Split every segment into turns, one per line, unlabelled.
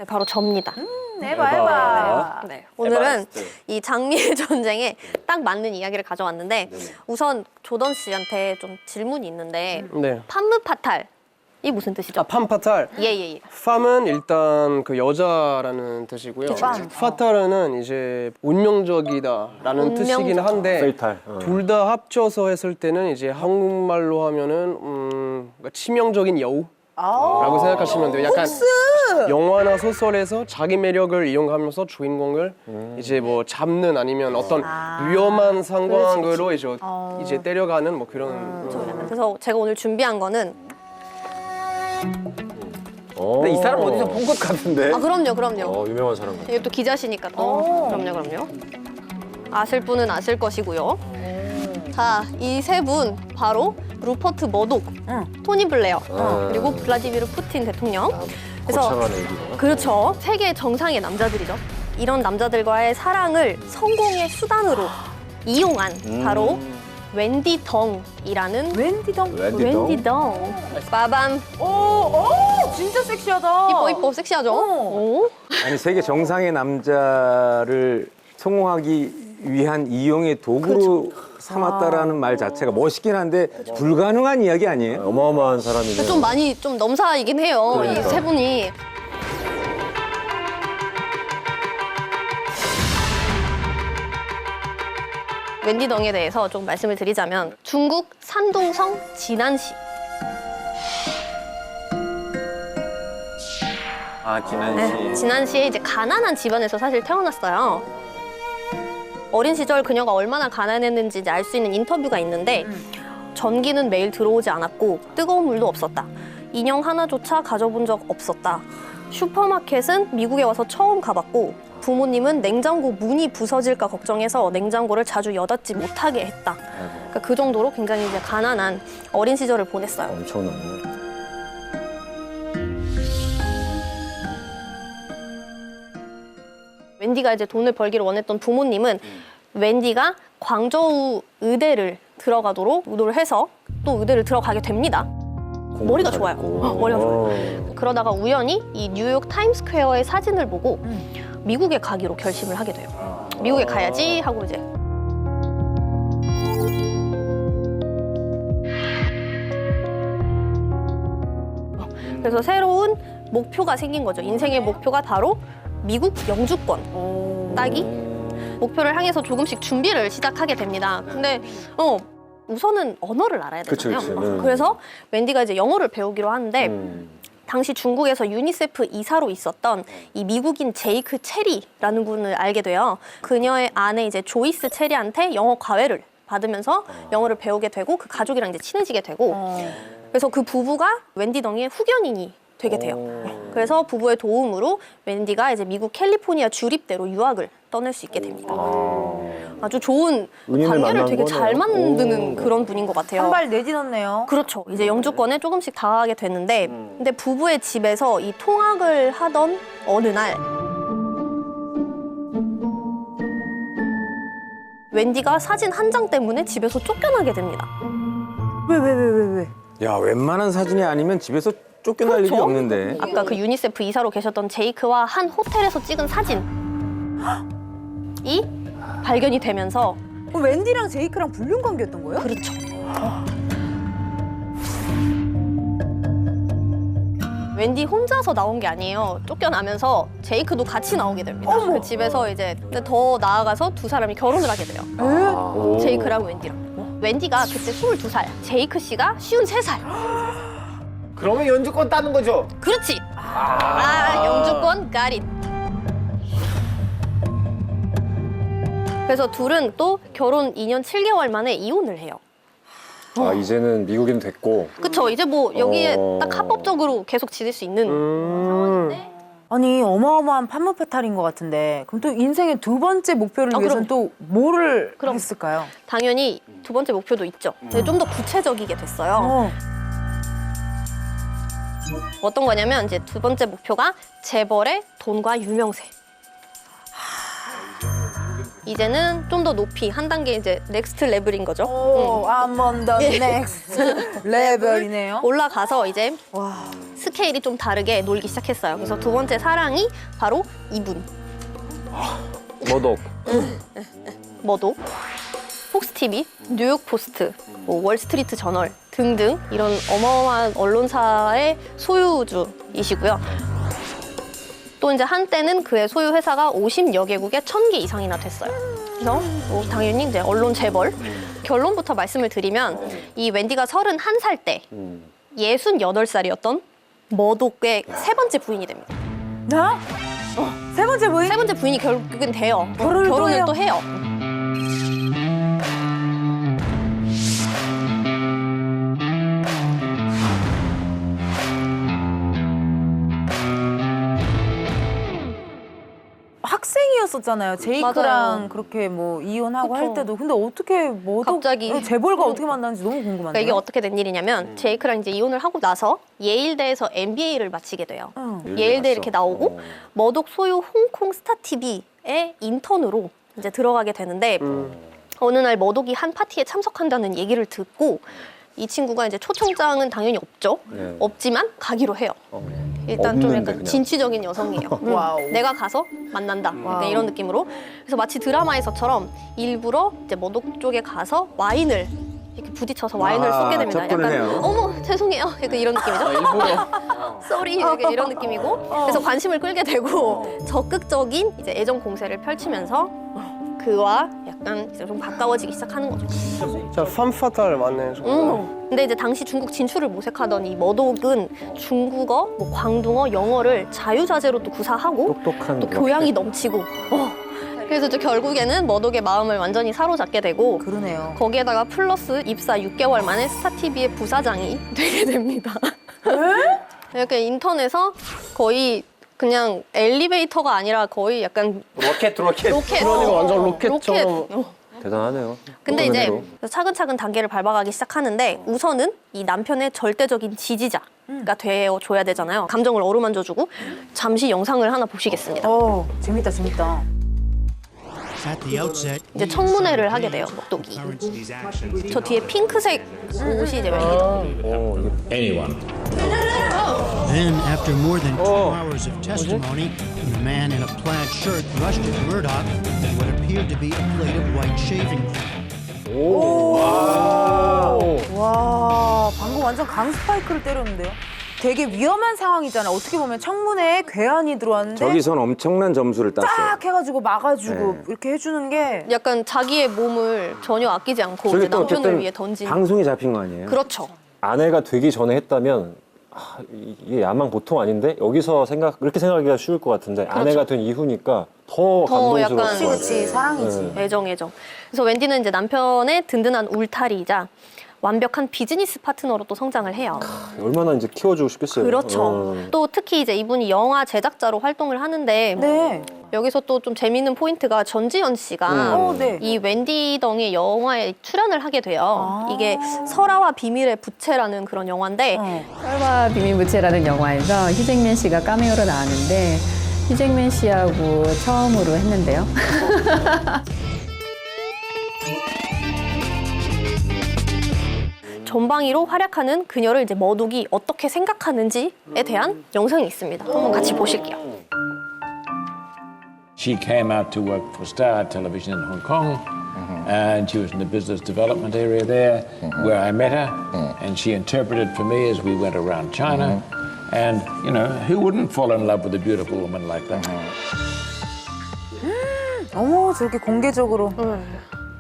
네, 바로 접니다.
해봐.
네, 오늘은
에바레스트.
이 장미의 전쟁에 딱 맞는 이야기를 가져왔는데 우선 조던 씨한테 좀 질문이 있는데
네.
판무파탈이 무슨 뜻이죠?
팜파탈.
예예예.
팜은 일단 그 여자라는 뜻이고요. 파탈은 이제 운명적이다라는 뜻이긴 한데
페이탈.
둘 다 합쳐서 했을 때는 이제 한국말로 하면은 그러니까 치명적인 여우라고 생각하시면 돼요. 약간 영화나 소설에서 자기 매력을 이용하면서 주인공을 이제 뭐 잡는 아니면 어떤 위험한 상황으로 이제 때려가는 뭐 그런.
그래서 제가 오늘 준비한 거는
근데 이 사람 어디서 본 것 같은데?
아 그럼요.
유명한 사람 같아.
이게 또 기자시니까 또 그럼요. 아실 분은 아실 것이고요. 자, 이 세 분 바로 루퍼트 머독, 토니 블레어, 그리고 블라디미르 푸틴 대통령.
거창한 얘기구나.
그렇죠. 세계 정상의 남자들이죠. 이런 남자들과의 사랑을 성공의 수단으로 이용한 바로 웬디 덩이라는 웬디 덩. 빠밤.
진짜 섹시하다.
이뻐 섹시하죠? 오.
아니 세계 정상의 남자를 성공하기 위한 이용의 도구로 삼았다라는 말 자체가 멋있긴 한데 불가능한 이야기 아니에요?
어마어마한 사람이네.
좀 많이 좀 넘사이긴 해요. 이 세 분이. 웬디 덩에 대해서 좀 말씀을 드리자면 중국 산둥성 진안시.
아, 진한 씨.
진안시에 이제 가난한 집안에서 사실 태어났어요. 어린 시절 그녀가 얼마나 가난했는지 이제 알 수 있는 인터뷰가 있는데 전기는 매일 들어오지 않았고 뜨거운 물도 없었다. 인형 하나조차 가져본 적 없었다. 슈퍼마켓은 미국에 와서 처음 가봤고 부모님은 냉장고 문이 부서질까 걱정해서 냉장고를 자주 여닫지 못하게 했다. 그러니까 그 정도로 굉장히 이제 가난한 어린 시절을 보냈어요.
엄청나네.
웬디가 이제 돈을 벌기를 원했던 부모님은 웬디가 광저우 의대를 들어가도록 의도를 해서 또 의대를 들어가게 됩니다. 머리가 좋아요. 머리가 좋아요. 그러다가 우연히 이 뉴욕 타임스퀘어의 사진을 보고 미국에 가기로 결심을 하게 돼요. 미국에 가야지 하고 이제 그래서 새로운 목표가 생긴 거죠. 인생의 목표가 바로 미국 영주권 따기. 목표를 향해서 조금씩 준비를 시작하게 됩니다. 근데 우선은 언어를 알아야 되잖아요.
그치.
그래서 웬디가 이제 영어를 배우기로 하는데 당시 중국에서 유니세프 이사로 있었던 이 미국인 제이크 체리라는 분을 알게 돼요. 그녀의 아내 이제 조이스 체리한테 영어 과외를 받으면서 영어를 배우게 되고 그 가족이랑 이제 친해지게 되고 그래서 그 부부가 웬디 덩의 후견인이 되게 돼요. 그래서 부부의 도움으로 웬디가 이제 미국 캘리포니아 주립대로 유학을 떠날 수 있게 됩니다. 아주 좋은
은인을
관계를
만난
되게 잘
거네요.
만드는 그런 분인 것 같아요.
한 발 내딛었네요.
그렇죠. 이제 영주권에 조금씩 다가가게 됐는데 근데 부부의 집에서 이 통학을 하던 어느 날 웬디가 사진 한 장 때문에 집에서 쫓겨나게 됩니다.
왜?
야 웬만한 사진이 아니면 집에서 쫓겨날 일이
그렇죠?
없는데.
아까 그 유니세프 이사로 계셨던 제이크와 한 호텔에서 찍은 사진이 발견이 되면서
그럼 웬디랑 제이크랑 불륜 관계였던 거예요?
그렇죠. 웬디 혼자서 나온 게 아니에요. 쫓겨나면서 제이크도 같이 나오게 됩니다. 그 집에서 이제 근데 더 나아가서 두 사람이 결혼을 하게 돼요. 제이크랑 웬디랑. 웬디가 그때 22살, 제이크 씨가 53살.
그러면 연주권 따는 거죠?
그렇지. 영주권 가릿. 그래서 둘은 또 결혼 2년 7개월 만에 이혼을 해요.
아, 이제는 미국인 됐고.
그쵸. 이제 뭐 여기에 딱 합법적으로 계속 지낼 수 있는 상황인데.
아니 어마어마한 판무파탈인 것 같은데 그럼 또 인생의 두 번째 목표를 위해서는 또 뭐를
그럼.
했을까요?
당연히 두 번째 목표도 있죠. 근데 좀 더 구체적이게 됐어요. 어떤 거냐면 이제 두 번째 목표가 재벌의 돈과 유명세. 이제는 좀 더 높이 한 단계 이제 넥스트 레벨인 거죠.
I'm on the next level이네요.
올라가서 이제 스케일이 좀 다르게 놀기 시작했어요. 그래서 두 번째 사랑이 바로 이분.
머독.
머독, 폭스TV, 뉴욕포스트, 뭐 월스트리트 저널 등등 이런 어마어마한 언론사의 소유주이시고요. 또 이제 한때는 그의 소유 회사가 50여 개국에 1000개 이상이나 됐어요. 그래서 뭐 당연히 이제 언론 재벌. 결론부터 말씀을 드리면 이 웬디가 31살 때 68살이었던 머독의 세 번째 부인이 됩니다.
나? 세 번째 부인?
세 번째 부인이 결국은 돼요.
결혼을
또 해요.
학생이었었잖아요. 제이크랑
맞아요.
그렇게 뭐 이혼하고
그쵸.
할 때도. 근데 어떻게 뭐도
갑자기.
재벌과 어떻게 만났는지 너무 궁금한데.
그러니까 이게 어떻게 된 일이냐면 제이크랑 이제 이혼을 하고 나서 예일대에서 MBA를 마치게 돼요. 예일대 이렇게 나오고 머독 소유 홍콩 스타 TV의 인턴으로 이제 들어가게 되는데 어느 날 머독이 한 파티에 참석한다는 얘기를 듣고 이 친구가 이제 초청장은 당연히 없죠.
네.
없지만 가기로 해요. 일단 좀
없는데
약간
그냥.
진취적인 여성이에요.
와우.
내가 가서 만난다. 약간 이런 느낌으로. 그래서 마치 드라마에서처럼 일부러 이제 머독 쪽에 가서 와인을 이렇게 부딪혀서 와인을 쏟게 됩니다.
접근을
약간
해요.
어머 죄송해요. 약간 이런 느낌이죠.
일부러.
쏘리 약간 이런 느낌이고. 그래서 관심을 끌게 되고 적극적인 이제 애정 공세를 펼치면서 그와 약간 이제 좀 가까워지기 시작하는 거죠.
자, 팜파타를 만나요.
근데 이제 당시 중국 진출을 모색하던 이 머독은 중국어, 뭐 광둥어, 영어를 자유자재로 또 구사하고
똑똑한
또 교양이 넘치고. 그래서 또 결국에는 머독의 마음을 완전히 사로잡게 되고
그러네요.
거기에다가 플러스 입사 6개월 만에 스타TV의 부사장이 되게 됩니다. 이렇게 인턴에서 거의 그냥 엘리베이터가 아니라 거의 약간
로켓.
로켓.
그러니까 완전 로켓처럼.
대단하네요.
근데 이제
은혜로.
차근차근 단계를 밟아가기 시작하는데 우선은 이 남편의 절대적인 지지자가 되어줘야 되잖아요. 감정을 어루만져주고 잠시 영상을 하나 보시겠습니다.
재밌다, 재밌다.
이제 청문회를 하게 돼요, 목독이. 저 뒤에 핑크색 옷이 이제 웬디죠.
anyone. Then, after more than 2 hours of testimony, the man in a plaid shirt rushed at Murdoch with what appeared to be a plate of white shaving cream.
와, 방금 완전 강 스파이크를 때렸는데요. 되게 위험한 상황이잖아요. 어떻게 보면 청문회에 괴한이 들어왔는데
저기선 엄청난 점수를 땄어요.
딱 해가지고 막아주고
네.
이렇게 해주는 게
약간 자기의 몸을 전혀 아끼지 않고
저게
이제
또
남편을
어쨌든
위해 던진.
방송이 잡힌 거 아니에요?
그렇죠.
아내가 되기 전에 했다면 이게 야망 보통 아닌데 여기서 그렇게 생각하기가 쉬울 것 같은데 아내가 된 이후니까 더 감동스러울
약간-
것 같아요.
그렇지, 사랑이지.
애정. 그래서 웬디는 이제 남편의 든든한 울타리이자 완벽한 비즈니스 파트너로 또 성장을 해요.
얼마나 이제 키워주고 싶겠어요.
그렇죠. 또 특히 이제 이분이 영화 제작자로 활동을 하는데
네.
여기서 또 좀 재미있는 포인트가 전지현 씨가
네.
이 웬디 덩의 영화에 출연을 하게 돼요. 이게 설아와 비밀의 부채라는 그런 영화인데
설과 비밀부채라는 영화에서 휴잭맨 씨가 카메오로 나왔는데 휴잭맨 씨하고 처음으로 했는데요.
전방위로 활약하는 그녀를 이제 머독이 어떻게 생각하는지에 대한 영상이 있습니다. 한번 같이 보실게요.
She came out to work for Star Television in Hong Kong, and she was in the business development area there, where I met her, and she interpreted for me as we went around China. And, you know, who wouldn't fall in love with a beautiful woman like that?
어머, 저렇게 공개적으로.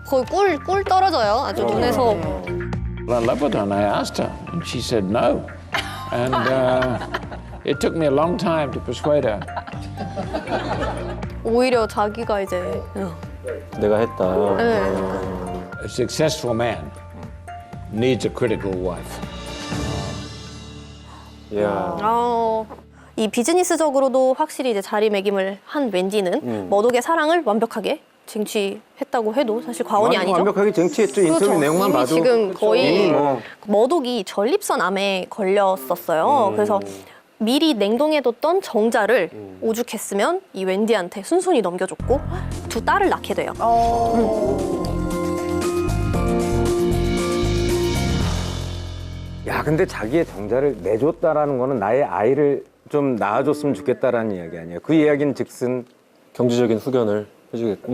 거의 꿀 떨어져요. 아주 눈에서.
I love with her, and I asked her, and she said no. And it took me a long time to persuade her.
오히려 자기가 이제
내가 했다.
A successful man needs a critical wife.
이야.
이 비즈니스적으로도 확실히 이제 자리매김을 한 웬디는 머독의 사랑을 완벽하게 쟁취했다고 해도 사실 과언이 아니죠.
완벽하게 쟁취했죠. 인터뷰
그렇죠.
내용만
이미
봐도.
지금 거의
이미 뭐.
머독이 전립선 암에 걸렸었어요. 그래서 미리 냉동해뒀던 정자를 오죽했으면 이 웬디한테 순순히 넘겨줬고 두 딸을 낳게 돼요.
야, 근데 자기의 정자를 내줬다라는 거는 나의 아이를 좀 낳아줬으면 좋겠다라는 이야기 아니에요. 그 이야기는 즉슨
경제적인 후견을 해주겠다.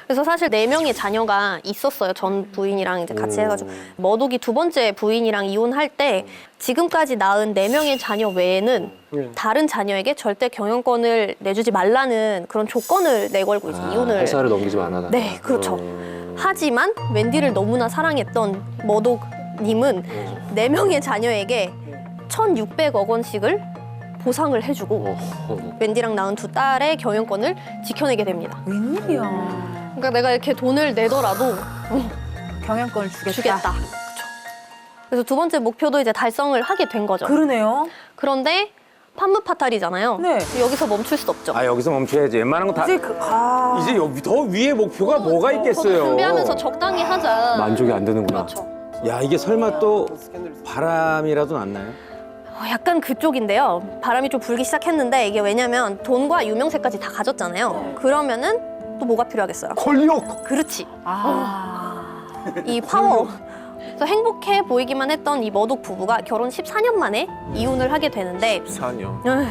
그래서 사실 4명의 자녀가 있었어요. 전 부인이랑 이제 같이 해가지고. 머독이 두 번째 부인이랑 이혼할 때 지금까지 낳은 4명의 자녀 외에는 다른 자녀에게 절대 경영권을 내주지 말라는 그런 조건을 내걸고 이제 이혼을.
회사를 넘기지 않아라.
네, 그렇죠. 하지만 웬디를 너무나 사랑했던 머독님은 4명의 자녀에게 1,600억 원씩을 보상을 해주고 웬디랑 낳은 두 딸의 경영권을 지켜내게 됩니다.
웬일이야.
그러니까 내가 이렇게 돈을 내더라도
경영권을 주겠다.
주겠다. 그쵸. 그래서 두 번째 목표도 이제 달성을 하게 된 거죠.
그러네요.
그런데 판무파탈이잖아요.
네.
여기서 멈출 수도 없죠.
아, 여기서 멈춰야지. 웬만한 거 다. 이제 여기 더 위에 목표가 뭐가 있겠어요.
준비하면서 적당히 하자.
만족이 안 되는구나.
그렇죠.
야, 이게 설마 또 바람이라도 났나요?
약간 그쪽인데요. 바람이 좀 불기 시작했는데 이게 왜냐면 돈과 유명세까지 다 가졌잖아요. 그러면은 또 뭐가 필요하겠어요?
권력.
그렇지. 이 파워. 그래서 행복해 보이기만 했던 이 머독 부부가 결혼 14년 만에 이혼을 하게 되는데
14년.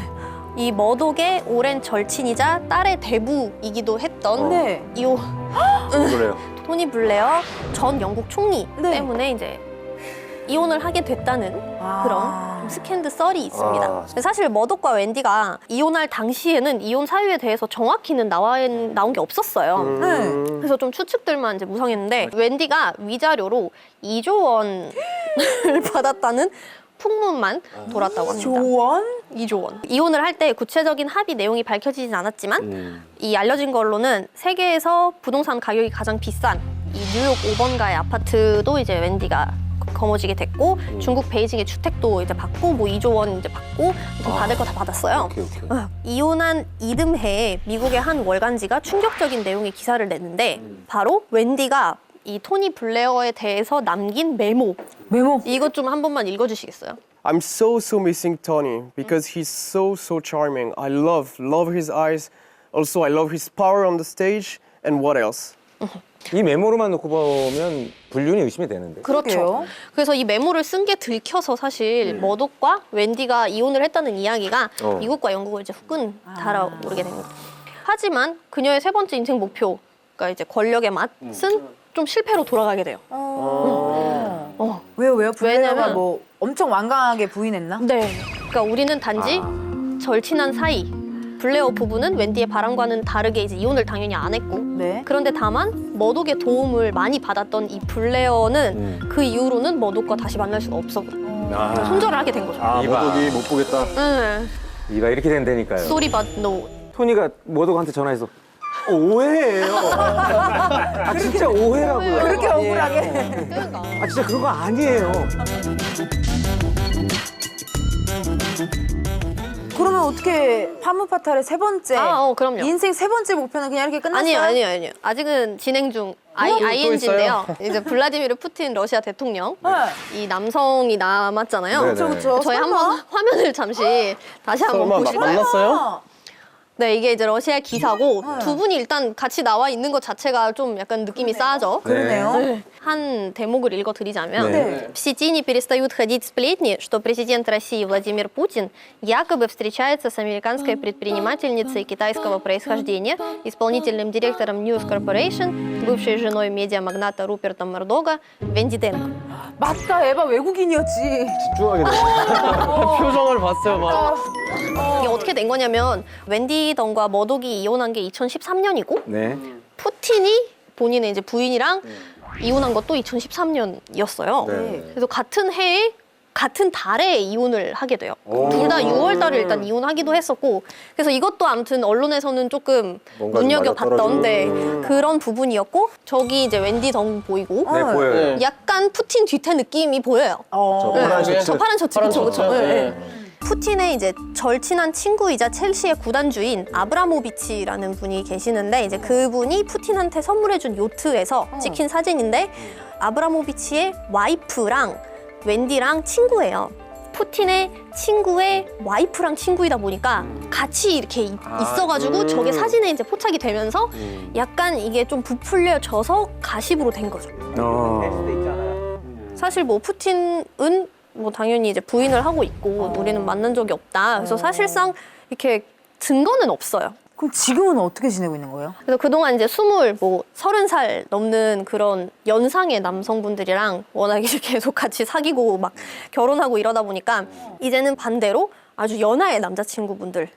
이 머독의 오랜 절친이자 딸의 대부이기도 했던
네.
그래요.
토니 블레어 전 영국 총리
네.
때문에 이제 이혼을 하게 됐다는 그런 좀 스캔들 썰이 있습니다. 사실 머독과 웬디가 이혼할 당시에는 이혼 사유에 대해서 정확히는 나온 게 없었어요. 그래서 좀 추측들만 이제 무성했는데 웬디가 위자료로 2조 원을 받았다는 풍문만 돌았다고 합니다.
조원?
2조 원. 이혼을 할 때 구체적인 합의 내용이 밝혀지진 않았지만 이 알려진 걸로는 세계에서 부동산 가격이 가장 비싼 이 뉴욕 5번가의 아파트도 이제 웬디가 거머쥐게 됐고 중국 베이징의 주택도 이제 받고 뭐 2조 원 이제 받고 좀 받을 거 다 받았어요.
오케이.
이혼한 이듬해에 미국의 한 월간지가 충격적인 내용의 기사를 냈는데 바로 웬디가 이 토니 블레어에 대해서 남긴 메모. 이것 좀 한 번만 읽어주시겠어요?
I'm so missing Tony because he's so charming. I love his eyes. Also, I love his power on the stage. And what else?
이 메모로만 놓고 보면 불륜이 의심이 되는데.
그렇죠.
그러게요.
그래서 이 메모를 쓴 게 들켜서 사실 머독과 웬디가 이혼을 했다는 이야기가 미국과 영국을 이제 후끈 달아오르게 된 거죠. 하지만 그녀의 세 번째 인생 목표가 이제 권력의 맛은 좀 실패로 돌아가게 돼요.
왜요? 블레어가
왜냐면-
뭐 엄청 완강하게 부인했나?
네. 그러니까 우리는 단지 절친한 사이. 블레어 부부는 웬디의 바람과는 다르게 이제 이혼을 당연히 안 했고
네.
그런데 다만 머독의 도움을 많이 받았던 이 블레어는 그 이후로는 머독과 다시 만날 수가 없어 손절을 하게 된 거죠.
이봐.
모독이 못 보겠다.
이봐, 이렇게 된다니까요.
Sorry but no.
토니가 모독한테 전화해서 오해예요. 아, 진짜 오해라고요.
그렇게 억울하게.
아, 진짜 그런 거 아니에요.
그러면 어떻게 파무파탈의 세 번째
그럼요.
인생 세 번째 목표는 그냥 이렇게 끝났어요?
아니요. 아직은 진행 중 ING인데요. 이제 블라디미르 푸틴 러시아 대통령 이 남성이 남았잖아요.
네네.
그렇죠.
저희 한번 화면을 잠시 다시 한번
설마
보실까요?
만났어요?
네, 이게 이제 러시아 기사고 두 분이 일단 같이 나와 있는 것 자체가 좀 약간 느낌이 싸죠.
그러네요.
한 대목을 읽어드리자면
네.
в сети не перестают ходить сплетни, что президент России Владимир Путин якобы встречается с американской предпринимательницей китайского происхождения, исполнительным директором News Corporation, бывшей женой медиамагната Руперта Мурдога, Венди Денко.
맞다, 에바 외국인이었지.
집중하게 돼.
표정을 봤어요, 막.
이게 어떻게 된 거냐면 웬디 던과 머독이 이혼한 게 2013년이고
네.
푸틴이 본인의 이제 부인이랑 이혼한 것도 2013년이었어요.
네.
그래서 같은 해에 같은 달에 이혼을 하게 돼요. 둘 다 6월 달에 일단 이혼하기도 했었고 그래서 이것도 아무튼 언론에서는 조금
뭔가 좀
눈여겨봤던
맞아떨어지는.
그런 부분이었고 저기 이제 웬디 던 보이고
네, 보여요.
네.
약간 푸틴 뒤태 느낌이 보여요.
저 파란 셔츠.
저 파란 셔츠 그쵸.
네.
푸틴의 이제 절친한 친구이자 첼시의 구단주인 아브라모비치라는 분이 계시는데 이제 그분이 푸틴한테 선물해준 요트에서 찍힌 사진인데 아브라모비치의 와이프랑 웬디랑 친구예요. 푸틴의 친구의 와이프랑 친구이다 보니까 같이 이렇게 있어가지고 저게 사진에 이제 포착이 되면서 약간 이게 좀 부풀려져서 가십으로 된 거죠. 사실 뭐 푸틴은 뭐 당연히 이제 부인을 하고 있고 우리는 만난 적이 없다. 그래서 사실상 이렇게 증거는 없어요.
그럼 지금은 어떻게 지내고 있는 거예요?
그래서 그동안 이제 30살 넘는 그런 연상의 남성분들이랑 워낙 이제 계속 같이 사귀고 막 결혼하고 이러다 보니까 이제는 반대로 아주 연하의 남자친구분들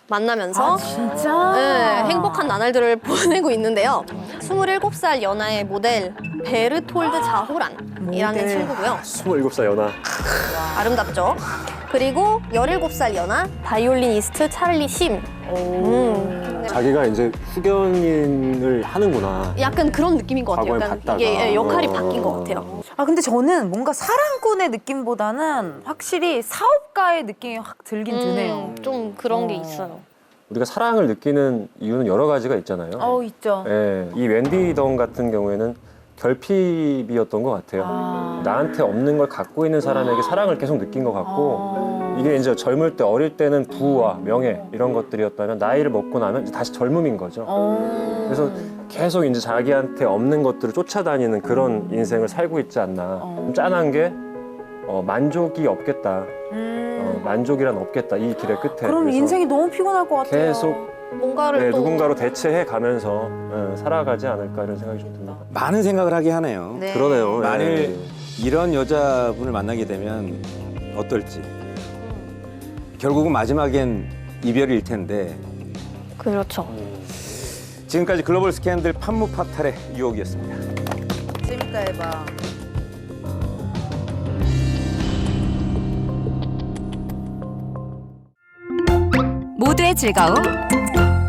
만나면서
진짜?
행복한 나날들을 보내고 있는데요. 27살 연하의 모델 베르톨드 자호란이라는 친구고요.
27살 연하.
아름답죠. 그리고 17살 연하 바이올리니스트 찰리 심.
자기가 이제 후견인을 하는구나.
약간 그런 느낌인 것 같아요.
과거에
약간
봤다가.
이게 역할이 바뀐 것 같아요.
아 근데 저는 뭔가 사랑꾼의 느낌보다는 확실히 사업가의 느낌이 확 들긴 드네요.
좀 그런 게 있어요.
우리가 사랑을 느끼는 이유는 여러 가지가 있잖아요.
있죠.
예, 이 웬디 던 같은 경우에는 결핍이었던 것 같아요. 나한테 없는 걸 갖고 있는 사람에게 사랑을 계속 느낀 것 같고 이게 이제 젊을 때 어릴 때는 부와 명예 이런 것들이었다면 나이를 먹고 나면 이제 다시 젊음인 거죠. 그래서 계속 이제 자기한테 없는 것들을 쫓아다니는 그런 인생을 살고 있지 않나. 좀 짠한 게 만족이 없겠다. 만족이란 없겠다. 이 길의 끝에.
그럼
그래서
인생이 너무 피곤할 것 같아요.
계속
뭔가를 또
누군가로 대체해 가면서 살아가지 않을까 이런 생각이 좀 듭니다.
많은 생각을 하게 하네요.
네.
그러네요.
만일 이런 여자분을 만나게 되면 어떨지. 결국은 마지막엔 이별일 텐데.
그렇죠.
지금까지 글로벌 스캔들 판무파탈의 유혹이었습니다.
재밌다 해봐.
모두의 즐거움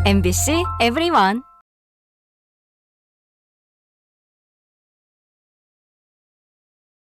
MBC EVERYONE